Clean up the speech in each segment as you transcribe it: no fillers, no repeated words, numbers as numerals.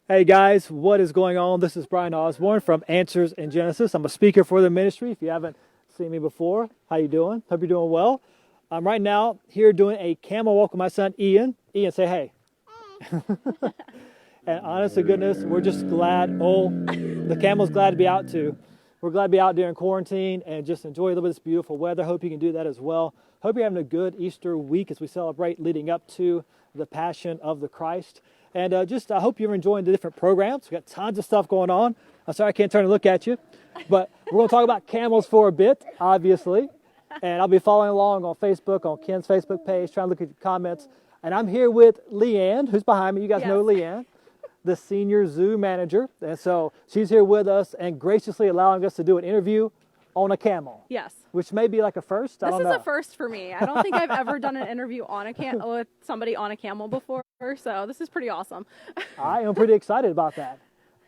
Hey guys, what is going on? This is Brian Osborne from Answers in Genesis. I'm a speaker for the ministry. If you haven't seen me before, how you doing? Hope you're doing well. I'm right now here doing a camel walk with my son Ian. Ian, say hey. And honest to goodness, we're just glad. Oh, the camel's glad to be out too. We're glad to be out during quarantine and just enjoy a little bit of this beautiful weather. Hope you can do that as well. Hope you're having a good Easter week as we celebrate leading up to the Passion of the Christ. And I hope you're enjoying the different programs. We've got tons of stuff going on. I'm sorry I can't turn and look at you. But we're going to talk about camels for a bit, obviously. And I'll be following along on Facebook, on Ken's Facebook page, trying to look at your comments. And I'm here with Leanne, who's behind me. You guys know Leanne, the senior zoo manager. And so she's here with us and graciously allowing us to do an interview on a camel. Yes. Which may be like a first. I don't know. This is a first for me. I don't think I've ever done an interview on with somebody on a camel before, so this is pretty awesome. I am pretty excited about that.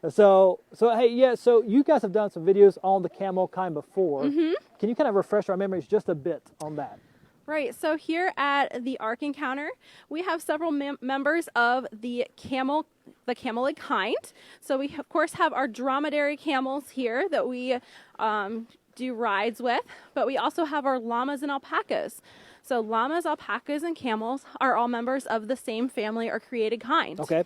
So hey, yeah, so you guys have done some videos on the camel kind before. Mm-hmm. Can you kind of refresh our memories just a bit on that? Right, so here at the Ark Encounter, we have several members of the camelid kind. So we, of course, have our dromedary camels here that we do rides with, but we also have our llamas and alpacas. So llamas, alpacas, and camels are all members of the same family or created kind. Okay.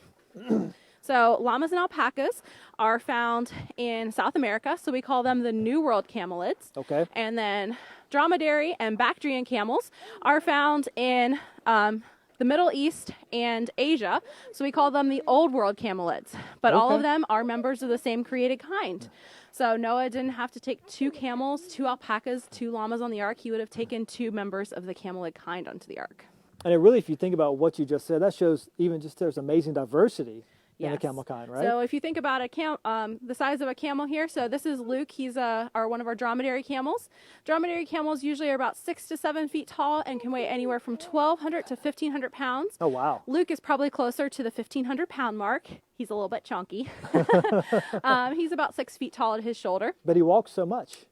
So llamas and alpacas are found in South America, so we call them the New World camelids. Okay. And then dromedary and Bactrian camels are found in the Middle East and Asia, so we call them the Old World camelids. But all of them are members of the same created kind. So Noah didn't have to take 2 camels, 2 alpacas, 2 llamas on the ark. He would have taken 2 members of the camelid kind onto the ark. And it really, if you think about what you just said, that shows even just there's amazing diversity in the camel kind, right? So if you think about the size of a camel here, so this is Luke. He's one of our dromedary camels. Dromedary camels usually are about 6 to 7 feet tall and can weigh anywhere from 1,200 to 1,500 pounds. Oh, wow. Luke is probably closer to the 1,500 pound mark. He's a little bit chunky. He's about 6 feet tall at his shoulder. But he walks so much.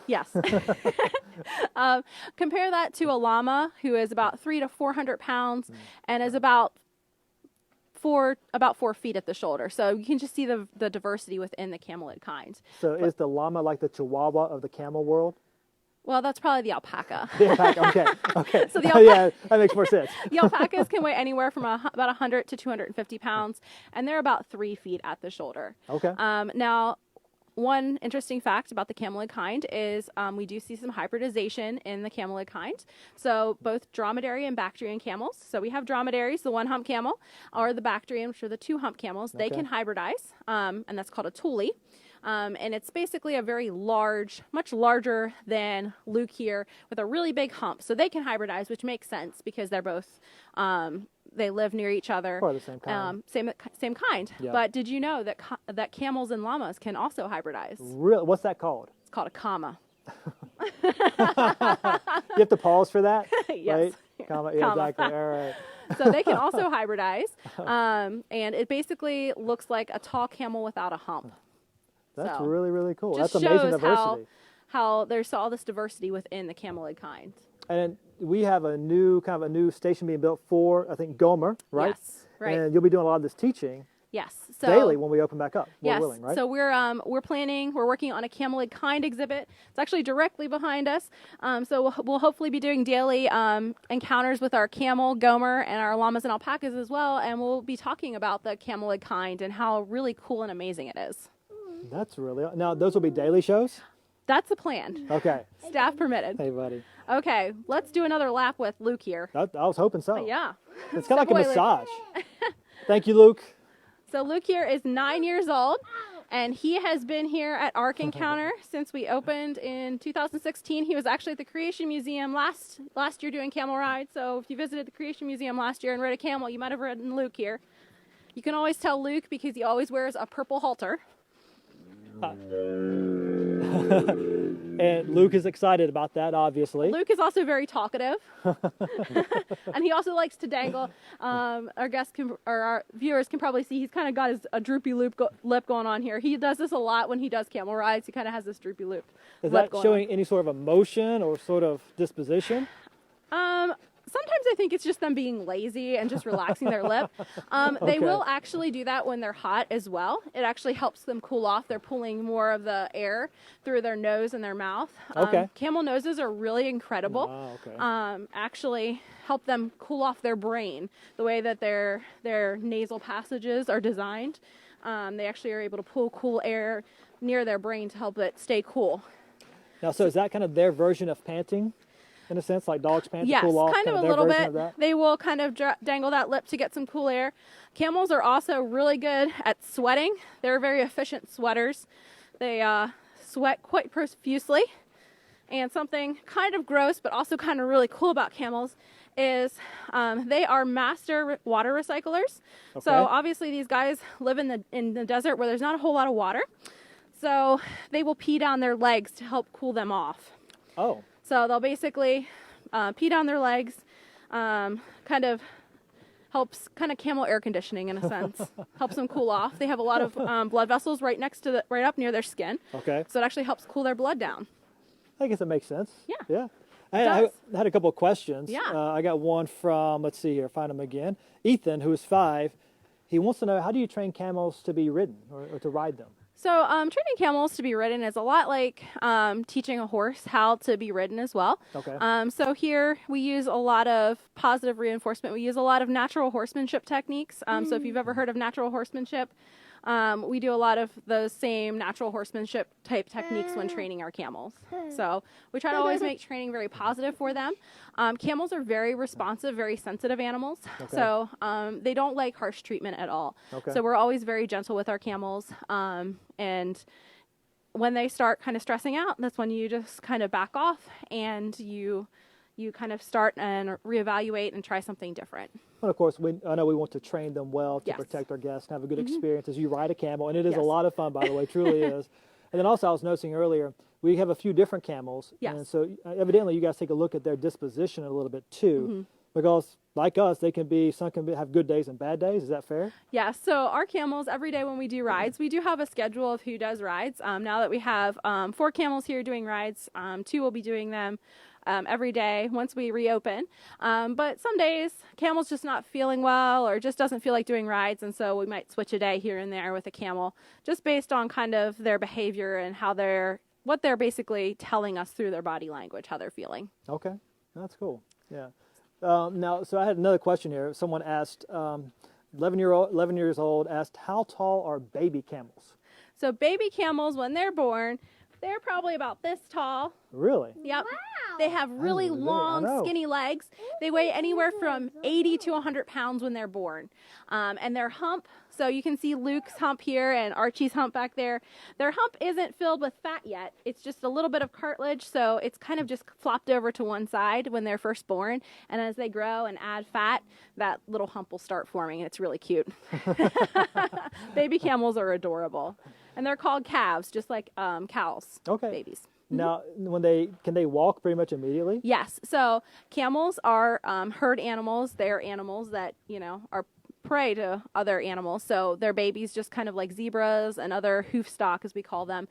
Yes. Compare that to a llama, who is about 300 to 400 pounds and is about 4 feet at the shoulder. So you can just see the diversity within the camelid kind. So is the llama like the chihuahua of the camel world? Well, that's probably the alpaca. The alpaca, okay. So the yeah, that makes more sense. The alpacas can weigh anywhere from about 100 to 250 pounds, and they're about 3 feet at the shoulder. Okay. Now, one interesting fact about the camelid kind is we do see some hybridization in the camelid kind. So both dromedary and Bactrian camels. So we have dromedaries, the 1-hump camel, or the Bactrian, which are the 2-hump camels. They can hybridize, and that's called a tule. And it's basically a very large, much larger than Luke here, with a really big hump. So they can hybridize, which makes sense because they're both they live near each other. Or the same kind. Same kind. Yeah. But did you know that camels and llamas can also hybridize? Really? What's that called? It's called a comma. You have to pause for that? Yes. Right? Comma. Yeah, exactly. All right. So they can also hybridize. And it basically looks like a tall camel without a hump. That's really, really cool. Just That's amazing shows diversity. How there's all this diversity within the camelid kind. And we have a new station being built for, I think, Gomer, right? Yes, right. And you'll be doing a lot of this teaching. Yes. Daily when we open back up. Yes. Willing, right? So we're working on a camelid kind exhibit. It's actually directly behind us. So we'll hopefully be doing daily encounters with our camel, Gomer, and our llamas and alpacas as well. And we'll be talking about the camelid kind and how really cool and amazing it is. That's really, now those will be daily shows? That's the plan. Okay. Staff permitted. Hey, buddy. Okay, let's do another lap with Luke here. I was hoping so. Yeah. It's kind of like a massage. Thank you, Luke. So Luke here is 9 years old, and he has been here at Ark Encounter since we opened in 2016. He was actually at the Creation Museum last year doing camel rides. So if you visited the Creation Museum last year and rode a camel, you might have ridden Luke here. You can always tell Luke because he always wears a purple halter. And Luke is excited about that, obviously. Luke is also very talkative. And he also likes to dangle. Our viewers can probably see he's kind of got a droopy lip going on here. He does this a lot when he does camel rides. He kind of has this droopy lip. Is that showing any sort of emotion or sort of disposition? sometimes I think it's just them being lazy and just relaxing their lip. They will actually do that when they're hot as well. It actually helps them cool off. They're pulling more of the air through their nose and their mouth. Camel noses are really incredible. Actually help them cool off their brain. The way that their nasal passages are designed, they actually are able to pull cool air near their brain to help it stay cool. Now, so is that kind of their version of panting, in a sense, like dogs pant to cool off? Yes, kind of a little bit. They will kind of dangle that lip to get some cool air. Camels are also really good at sweating. They're very efficient sweaters. They sweat quite profusely. And something kind of gross, but also kind of really cool about camels is they are master water recyclers. So obviously these guys live in the desert where there's not a whole lot of water. So they will pee down their legs to help cool them off. Oh. So they'll basically pee down their legs, kind of helps camel air conditioning in a sense, helps them cool off. They have a lot of blood vessels right up near their skin. Okay. So it actually helps cool their blood down. I guess it makes sense. Yeah. Yeah. I had a couple of questions. Yeah. I got one from, let's see here, find him again. Ethan, who is 5. He wants to know, how do you train camels to be ridden or to ride them? So training camels to be ridden is a lot like teaching a horse how to be ridden as well. Okay. So here we use a lot of positive reinforcement. We use a lot of natural horsemanship techniques. So if you've ever heard of natural horsemanship, we do a lot of those same natural horsemanship type techniques when training our camels. So we try to always make training very positive for them. Camels are very responsive, very sensitive animals. So they don't like harsh treatment at all. So we're always very gentle with our camels. And when they start kind of stressing out, that's when you just kind of back off and you kind of start and reevaluate and try something different. Well, of course, I know we want to train them well to protect our guests and have a good experience as you ride a camel. And it is a lot of fun, by the way, truly is. And then also I was noticing earlier, we have a few different camels. And so evidently you guys take a look at their disposition a little bit too. Because like us, some can have good days and bad days. Is that fair? Yeah. So our camels, every day when we do rides, we do have a schedule of who does rides. Now that we have 4 camels here doing rides, 2 will be doing them every day once we reopen. But some days camel's just not feeling well or just doesn't feel like doing rides. And so we might switch a day here and there with a camel just based on kind of their behavior and what they're basically telling us through their body language, how they're feeling. Okay. That's cool. Yeah. Now, so I had another question here. Someone asked, 11 years old, asked, how tall are baby camels? So baby camels, when they're born, they're probably about this tall. Really? Yep. Wow. They have really long, skinny legs. They weigh anywhere from 80 to 100 pounds when they're born. And their hump, so you can see Luke's hump here and Archie's hump back there. Their hump isn't filled with fat yet. It's just a little bit of cartilage, so it's kind of just flopped over to one side when they're first born. And as they grow and add fat, that little hump will start forming. It's really cute. Baby camels are adorable. And they're called calves, just like cows, babies. Now, can they walk pretty much immediately? Yes. So camels are herd animals. They're animals that, are prey to other animals. So their babies, just kind of like zebras and other hoof stock, as we call them,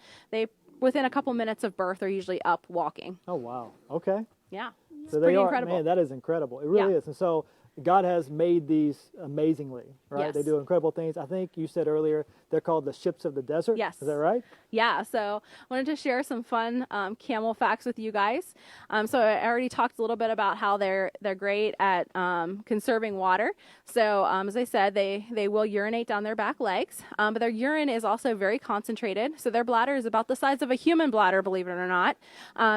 within a couple minutes of birth, are usually up walking. Oh, wow. Okay. Yeah. So pretty incredible. Man, that is incredible. It really is. And so God has made these amazingly, right? Yes. They do incredible things. I think you said earlier they're called the ships of the desert. Yes. Is that right? Yeah. So I wanted to share some fun camel facts with you guys. So I already talked a little bit about how they're great at conserving water. So as I said, they will urinate down their back legs, but their urine is also very concentrated. So their bladder is about the size of a human bladder, believe it or not,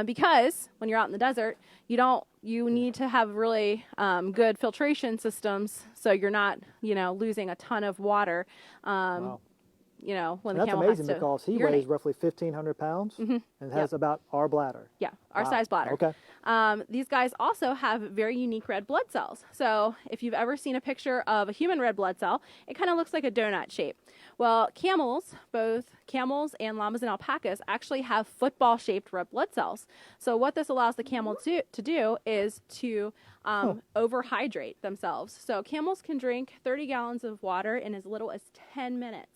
because when you're out in the desert, you need to have really good filtration systems so you're not, losing a ton of water. Wow. When the That's camel amazing has to because he urinate. weighs roughly 1,500 pounds and has about our bladder. Yeah, our size bladder. Okay. These guys also have very unique red blood cells. So if you've ever seen a picture of a human red blood cell, it kind of looks like a donut shape. Well, camels, both camels and llamas and alpacas, actually have football-shaped red blood cells. So what this allows the camel to do is to overhydrate themselves. So camels can drink 30 gallons of water in as little as 10 minutes.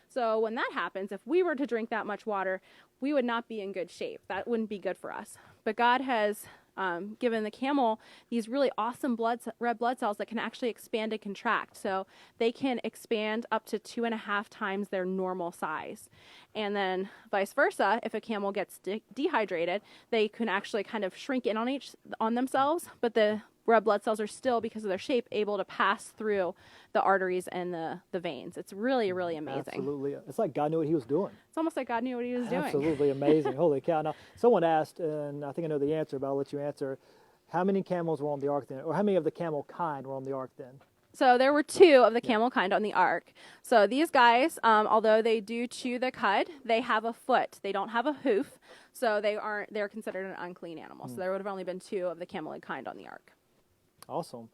So when that happens, if we were to drink that much water, we would not be in good shape. That wouldn't be good for us. But God has given the camel these really awesome red blood cells that can actually expand and contract. So they can expand up to 2.5 times their normal size. And then vice versa, if a camel gets dehydrated, they can actually kind of shrink in on themselves, but the red blood cells are still, because of their shape, able to pass through the arteries and the veins. It's really, really amazing. Absolutely. It's like God knew what he was doing. It's almost like God knew what he was doing. Absolutely amazing. Holy cow. Now, someone asked, and I think I know the answer, but I'll let you answer, how many camels were on the ark then? Or how many of the camel kind were on the ark then? So there were 2 of the camel kind on the ark. So these guys, although they do chew the cud, they have a foot. They don't have a hoof, so they're considered an unclean animal. So there would have only been 2 of the camelid kind on the ark. Awesome.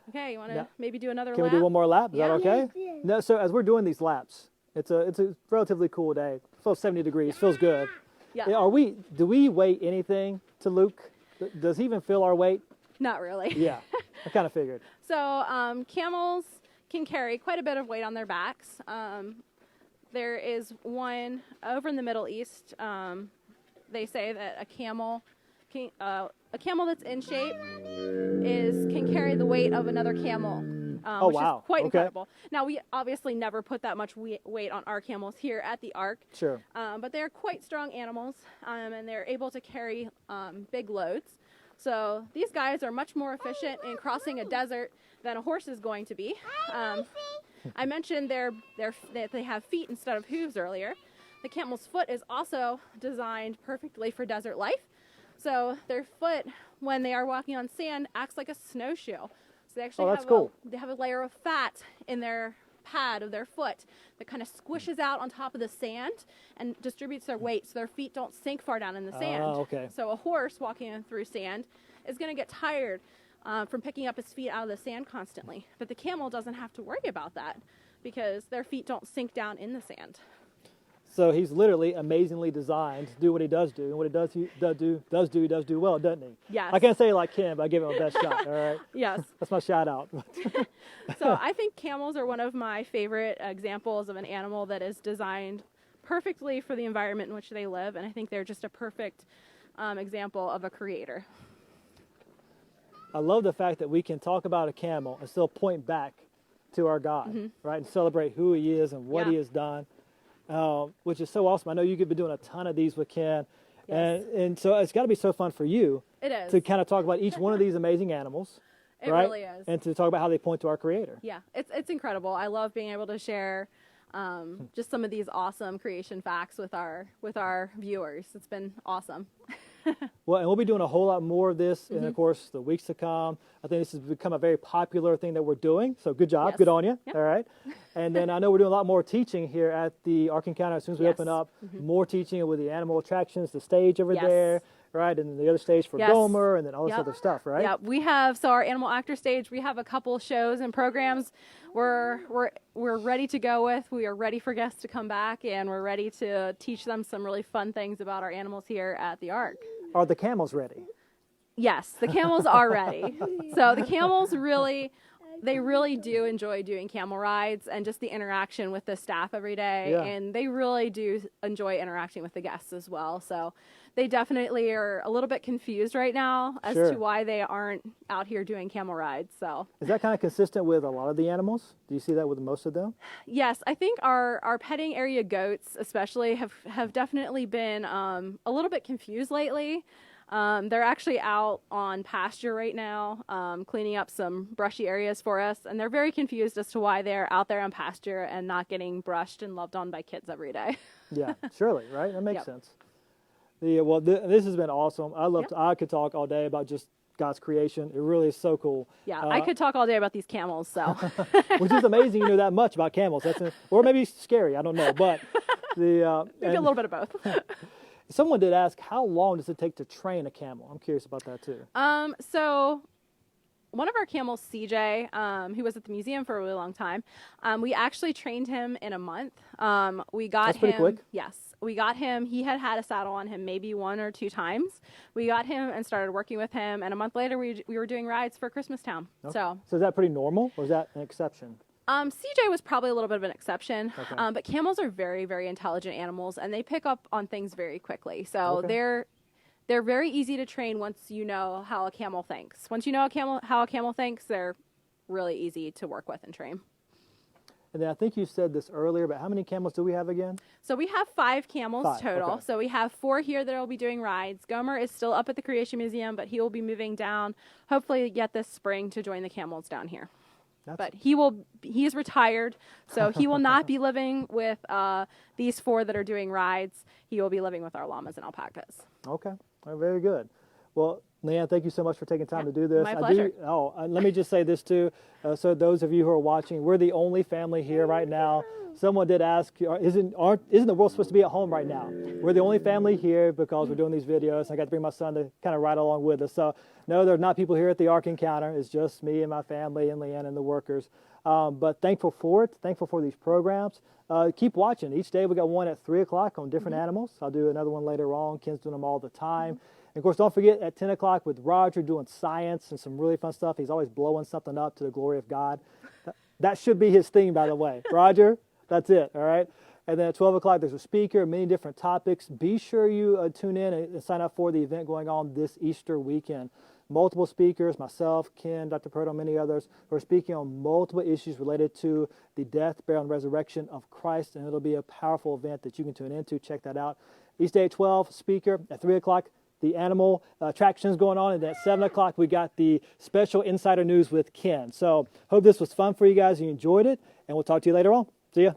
Okay, you want to maybe do another Can lap? we do one more lap? Is Yeah. that okay? Yes. No, so as we're doing these laps, it's a relatively cool day. Feels 70 degrees, feels good. Yeah. Do we weigh anything to Luke? Does he even feel our weight? Not really. Yeah, I kind of figured. So camels can carry quite a bit of weight on their backs. There is one over in the Middle East. They say that a camel that's in shape can carry the weight of another camel, which wow. is quite Okay. incredible. Now, we obviously never put that much weight on our camels here at the Ark, Sure. but they're quite strong animals, and they're able to carry big loads. So these guys are much more efficient in crossing a desert than a horse is going to be. I mentioned that they have feet instead of hooves earlier. The camel's foot is also designed perfectly for desert life. So their foot, when they are walking on sand, acts like a snowshoe. So they actually have a layer of fat in their pad of their foot that kind of squishes out on top of the sand and distributes their weight so their feet don't sink far down in the sand. Okay. So a horse walking through sand is going to get tired from picking up his feet out of the sand constantly. But the camel doesn't have to worry about that because their feet don't sink down in the sand. So he's literally amazingly designed to do what he does do, and what he does do well, doesn't he? Yes. I can't say like him, but I give him a best shot. All right. Yes. That's my shout out. So I think camels are one of my favorite examples of an animal that is designed perfectly for the environment in which they live, and I think they're just a perfect example of a creator. I love the fact that we can talk about a camel and still point back to our God, right, and celebrate who He is and what He has done. Which is so awesome. I know you've been doing a ton of these with Ken, Yes. and so it's got to be so fun for you It is. to kind of talk about each one of these amazing animals, It right? really is. And to talk about how they point to our Creator. Yeah, it's incredible. I love being able to share just some of these awesome creation facts with our viewers. It's been awesome. Well, and we'll be doing a whole lot more of this in, of course, the weeks to come. I think this has become a very popular thing that we're doing. So good job. Yes. Good on you. Yep. All right. And then I know we're doing a lot more teaching here at the Ark Encounter as soon as we Yes. open up. More teaching with the animal attractions, the stage over Yes. there, right? And the other stage for Yes. Gomer and then all this Yep. other stuff, right? Yeah, we have, so our animal actor stage, we have a couple shows and programs we're ready to go with. We are ready for guests to come back, and we're ready to teach them some really fun things about our animals here at the Ark. Are the camels ready? Yes, the camels are ready. So the camels really do enjoy doing camel rides and just the interaction with the staff every day. Yeah. And they really do enjoy interacting with the guests as well. So they definitely are a little bit confused right now as Sure. to why they aren't out here doing camel rides. So Is that kind of consistent with a lot of the animals? Do you see that with most of them? yes, I think our petting area goats especially have definitely been a little bit confused lately. They're actually out on pasture right now, cleaning up some brushy areas for us, and they're very confused as to why they're out there on pasture and not getting brushed and loved on by kids every day. Yeah, surely, right? That makes Yep. sense. This has been awesome. Yep. I could talk all day about just God's creation. It really is so cool. Yeah, I could talk all day about these camels, so. Which is amazing. You know that much about camels. Or maybe scary. I don't know. But Maybe a little bit of both. someone did ask, how long does it take to train a camel? I'm curious about that too. So one of our camels, CJ, he was at the museum for a really long time. We actually trained him in a month. We got That's pretty quick. Yes, we got him. He had a saddle on him maybe 1 or 2 times. We got him and started working with him. And a month later, we were doing rides for Christmastown. Okay. So is that pretty normal, or is that an exception? CJ was probably a little bit of an exception, Okay. but camels are very, very intelligent animals, and they pick up on things very quickly. So Okay. they're very easy to train once you know how a camel thinks. Once you know how a camel thinks, they're really easy to work with and train. And then I think you said this earlier, but how many camels do we have again? So we have 5 camels 5, total. okay. So we have 4 here that will be doing rides. Gomer is still up at the Creation Museum, but he will be moving down, hopefully yet this spring, to join the camels down here. But he is retired, so he will not be living with these 4 that are doing rides. He will be living with our llamas and alpacas. Okay, all right, very good. Well, Leanne, thank you so much for taking time to do this. My pleasure. Let me just say this too. So those of you who are watching, we're the only family here right now. Someone did ask, isn't the world supposed to be at home right now? We're the only family here because we're doing these videos. I got to bring my son to kind of ride along with us. So no, there's not people here at the Ark Encounter. It's just me and my family and Leanne and the workers. But thankful for it. Thankful for these programs. Keep watching. Each day we got one at 3 o'clock on different animals. I'll do another one later on. Ken's doing them all the time. And of course, don't forget at 10 o'clock with Roger doing science and some really fun stuff. He's always blowing something up to the glory of God. That should be his theme, by the way. Roger, that's it, all right? And then at 12 o'clock, there's a speaker, many different topics. Be sure you tune in and sign up for the event going on this Easter weekend. Multiple speakers, myself, Ken, Dr. Proto, many others, who are speaking on multiple issues related to the death, burial, and resurrection of Christ. And it'll be a powerful event that you can tune into. Check that out. Each day at 12, speaker. At 3 o'clock, the animal attractions going on. And at 7 o'clock, we got the special insider news with Ken. So hope this was fun for you guys. You enjoyed it. And we'll talk to you later on. See ya.